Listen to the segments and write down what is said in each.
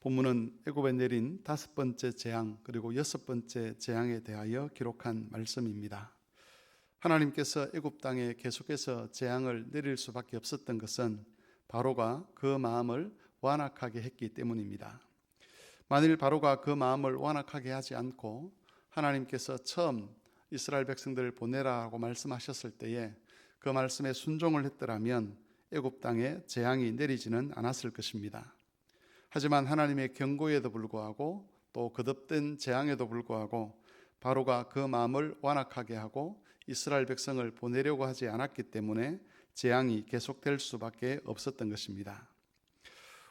본문은 애굽에 내린 5번째 재앙 그리고 6번째 재앙에 대하여 기록한 말씀입니다. 하나님께서 애굽 땅에 계속해서 재앙을 내릴 수밖에 없었던 것은 바로가 그 마음을 완악하게 했기 때문입니다. 만일 바로가 그 마음을 완악하게 하지 않고 하나님께서 처음 이스라엘 백성들을 보내라고 말씀하셨을 때에 그 말씀에 순종을 했더라면 애굽 땅에 재앙이 내리지는 않았을 것입니다. 하지만 하나님의 경고에도 불구하고 또 거듭된 재앙에도 불구하고 바로가 그 마음을 완악하게 하고 이스라엘 백성을 보내려고 하지 않았기 때문에 재앙이 계속될 수밖에 없었던 것입니다.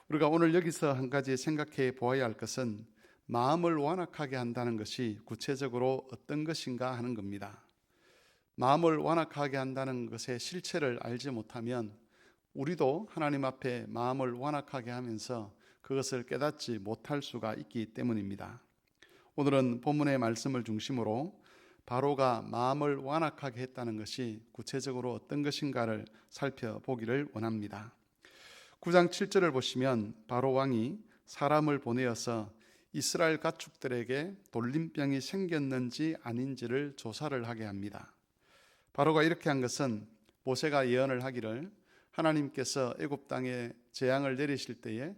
우리가 오늘 여기서 한 가지 생각해 보아야 할 것은 마음을 완악하게 한다는 것이 구체적으로 어떤 것인가 하는 겁니다. 마음을 완악하게 한다는 것의 실체를 알지 못하면 우리도 하나님 앞에 마음을 완악하게 하면서 그것을 깨닫지 못할 수가 있기 때문입니다. 오늘은 본문의 말씀을 중심으로 바로가 마음을 완악하게 했다는 것이 구체적으로 어떤 것인가를 살펴보기를 원합니다. 9장 7절을 보시면 바로 왕이 사람을 보내어서 이스라엘 가축들에게 돌림병이 생겼는지 아닌지를 조사를 하게 합니다. 바로가 이렇게 한 것은 모세가 예언을 하기를 하나님께서 애굽 땅에 재앙을 내리실 때에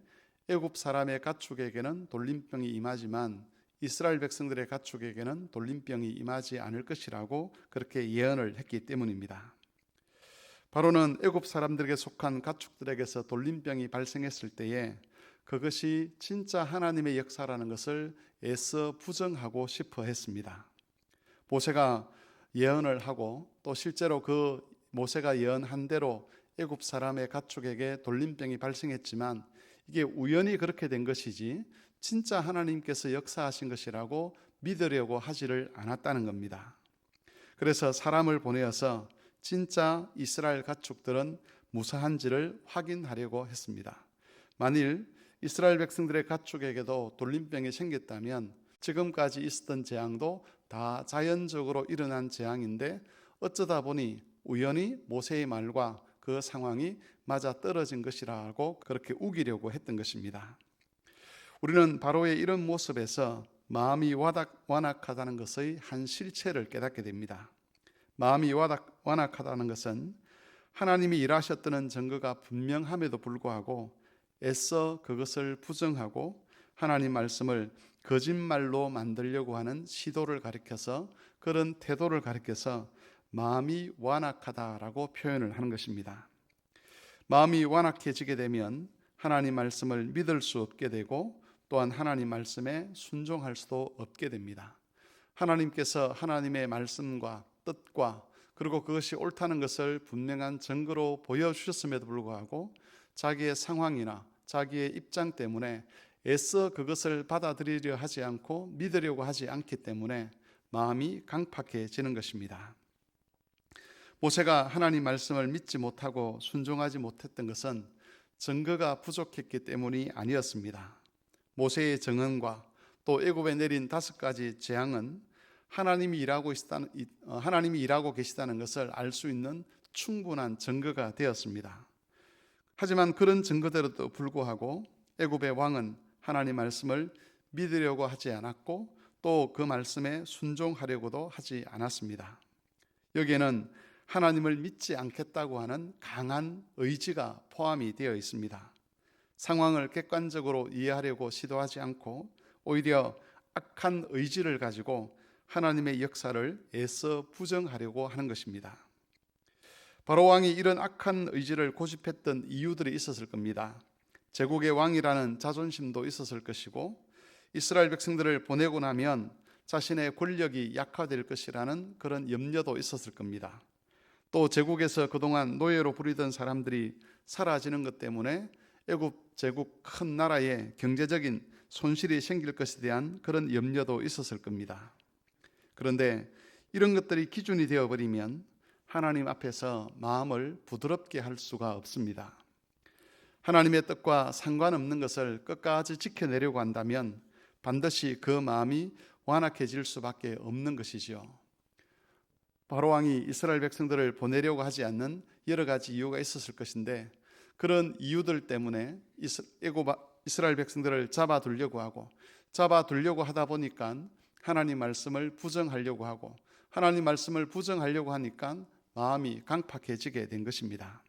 애굽 사람의 가축에게는 돌림병이 임하지만 이스라엘 백성들의 가축에게는 돌림병이 임하지 않을 것이라고 그렇게 예언을 했기 때문입니다. 바로는 애굽 사람들에게 속한 가축들에게서 돌림병이 발생했을 때에 그것이 진짜 하나님의 역사라는 것을 애써 부정하고 싶어 했습니다. 모세가 예언을 하고 또 실제로 그 모세가 예언한 대로 애굽 사람의 가축에게 돌림병이 발생했지만 이게 우연히 그렇게 된 것이지 진짜 하나님께서 역사하신 것이라고 믿으려고 하지를 않았다는 겁니다. 그래서 사람을 보내어서 진짜 이스라엘 가축들은 무사한지를 확인하려고 했습니다. 만일 이스라엘 백성들의 가축에게도 돌림병이 생겼다면 지금까지 있었던 재앙도 다 자연적으로 일어난 재앙인데 어쩌다 보니 우연히 모세의 말과 그 상황이 맞아 떨어진 것이라고 그렇게 우기려고 했던 것입니다. 우리는 바로의 이런 모습에서 마음이 완악하다는 것의 한 실체를 깨닫게 됩니다. 마음이 완악하다는 것은 하나님이 일하셨다는 증거가 분명함에도 불구하고 애써 그것을 부정하고 하나님 말씀을 거짓말로 만들려고 하는 시도를 가리켜서 그런 태도를 가리켜서 마음이 완악하다라고 표현을 하는 것입니다. 마음이 완악해지게 되면 하나님 말씀을 믿을 수 없게 되고 또한 하나님 말씀에 순종할 수도 없게 됩니다. 하나님께서 하나님의 말씀과 뜻과 그리고 그것이 옳다는 것을 분명한 증거로 보여주셨음에도 불구하고 자기의 상황이나 자기의 입장 때문에 애써 그것을 받아들이려 하지 않고 믿으려고 하지 않기 때문에 마음이 강팍해지는 것입니다. 모세가 하나님 말씀을 믿지 못하고 순종하지 못했던 것은 증거가 부족했기 때문이 아니었습니다. 모세의 증언과 또 애굽에 내린 5가지 재앙은 하나님이 일하고 계시다는 것을 알 수 있는 충분한 증거가 되었습니다. 하지만 그런 증거대로도 불구하고 애굽의 왕은 하나님 말씀을 믿으려고 하지 않았고 또 그 말씀에 순종하려고도 하지 않았습니다. 여기에는 하나님을 믿지 않겠다고 하는 강한 의지가 포함이 되어 있습니다. 상황을 객관적으로 이해하려고 시도하지 않고 오히려 악한 의지를 가지고 하나님의 역사를 애써 부정하려고 하는 것입니다. 바로 왕이 이런 악한 의지를 고집했던 이유들이 있었을 겁니다. 제국의 왕이라는 자존심도 있었을 것이고 이스라엘 백성들을 보내고 나면 자신의 권력이 약화될 것이라는 그런 염려도 있었을 겁니다. 또 제국에서 그동안 노예로 부리던 사람들이 사라지는 것 때문에 애굽 제국 큰 나라에 경제적인 손실이 생길 것에 대한 그런 염려도 있었을 겁니다. 그런데 이런 것들이 기준이 되어버리면 하나님 앞에서 마음을 부드럽게 할 수가 없습니다. 하나님의 뜻과 상관없는 것을 끝까지 지켜내려고 한다면 반드시 그 마음이 완악해질 수밖에 없는 것이지요. 바로왕이 이스라엘 백성들을 보내려고 하지 않는 여러 가지 이유가 있었을 것인데 그런 이유들 때문에 이스라엘 백성들을 잡아두려고 하다 보니까 하나님 말씀을 부정하려고 하고, 하나님 말씀을 부정하려고 하니까 마음이 강팍해지게 된 것입니다.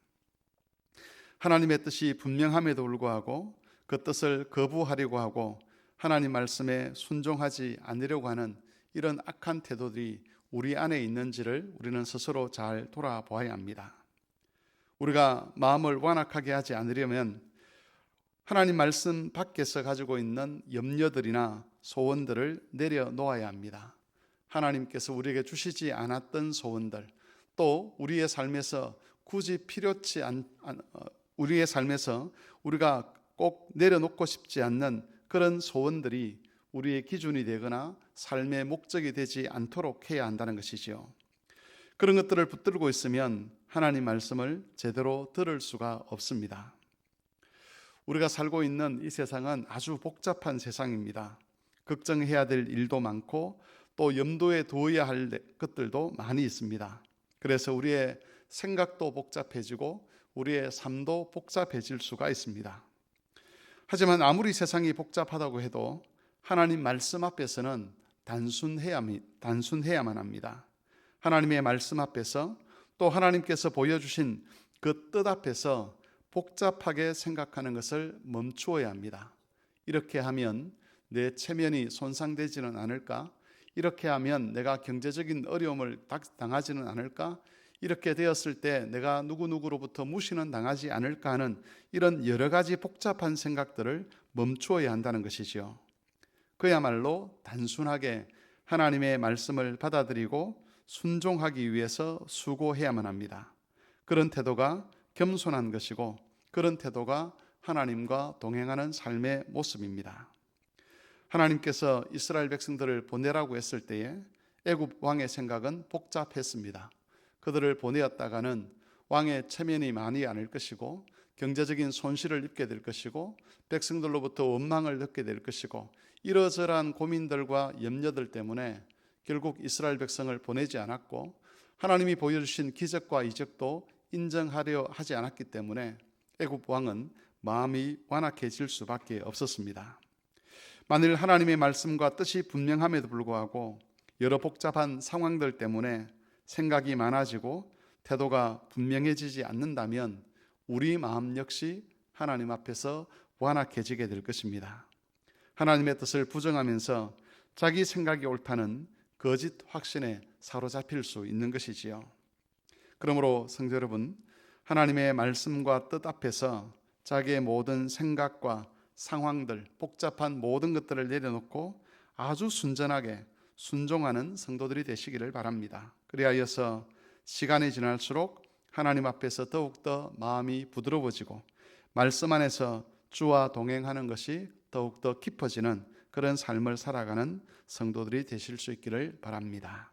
하나님의 뜻이 분명함에도 불구하고 그 뜻을 거부하려고 하고 하나님 말씀에 순종하지 않으려고 하는 이런 악한 태도들이 우리 안에 있는지를 우리는 스스로 잘 돌아보아야 합니다. 우리가 마음을 완악하게 하지 않으려면 하나님 말씀 밖에서 가지고 있는 염려들이나 소원들을 내려놓아야 합니다. 하나님께서 우리에게 주시지 않았던 소원들, 또 우리의 삶에서 굳이 필요치 않 우리의 삶에서 우리가 꼭 내려놓고 싶지 않는 그런 소원들이 우리의 기준이 되거나 삶의 목적이 되지 않도록 해야 한다는 것이지요. 그런 것들을 붙들고 있으면 하나님 말씀을 제대로 들을 수가 없습니다. 우리가 살고 있는 이 세상은 아주 복잡한 세상입니다. 걱정해야 될 일도 많고 또 염두에 두어야 할 것들도 많이 있습니다. 그래서 우리의 생각도 복잡해지고 우리의 삶도 복잡해질 수가 있습니다. 하지만 아무리 세상이 복잡하다고 해도 하나님 말씀 앞에서는 단순해야만 합니다. 하나님의 말씀 앞에서 또 하나님께서 보여주신 그 뜻 앞에서 복잡하게 생각하는 것을 멈추어야 합니다. 이렇게 하면 내 체면이 손상되지는 않을까? 이렇게 하면 내가 경제적인 어려움을 당하지는 않을까? 이렇게 되었을 때 내가 누구누구로부터 무시는 당하지 않을까 하는 이런 여러 가지 복잡한 생각들을 멈추어야 한다는 것이지요. 그야말로 단순하게 하나님의 말씀을 받아들이고 순종하기 위해서 수고해야만 합니다. 그런 태도가 겸손한 것이고 그런 태도가 하나님과 동행하는 삶의 모습입니다. 하나님께서 이스라엘 백성들을 보내라고 했을 때에 애굽 왕의 생각은 복잡했습니다. 그들을 보내었다가는 왕의 체면이 많이 않을 것이고 경제적인 손실을 입게 될 것이고 백성들로부터 원망을 얻게 될 것이고 이러저러한 고민들과 염려들 때문에 결국 이스라엘 백성을 보내지 않았고 하나님이 보여주신 기적과 이적도 인정하려 하지 않았기 때문에 애굽 왕은 마음이 완악해질 수밖에 없었습니다. 만일 하나님의 말씀과 뜻이 분명함에도 불구하고 여러 복잡한 상황들 때문에 생각이 많아지고 태도가 분명해지지 않는다면 우리 마음 역시 하나님 앞에서 완악해지게 될 것입니다. 하나님의 뜻을 부정하면서 자기 생각이 옳다는 거짓 확신에 사로잡힐 수 있는 것이지요. 그러므로 성도 여러분, 하나님의 말씀과 뜻 앞에서 자기의 모든 생각과 상황들, 복잡한 모든 것들을 내려놓고 아주 순전하게 순종하는 성도들이 되시기를 바랍니다. 그리하여서 시간이 지날수록 하나님 앞에서 더욱더 마음이 부드러워지고 말씀 안에서 주와 동행하는 것이 더욱더 깊어지는 그런 삶을 살아가는 성도들이 되실 수 있기를 바랍니다.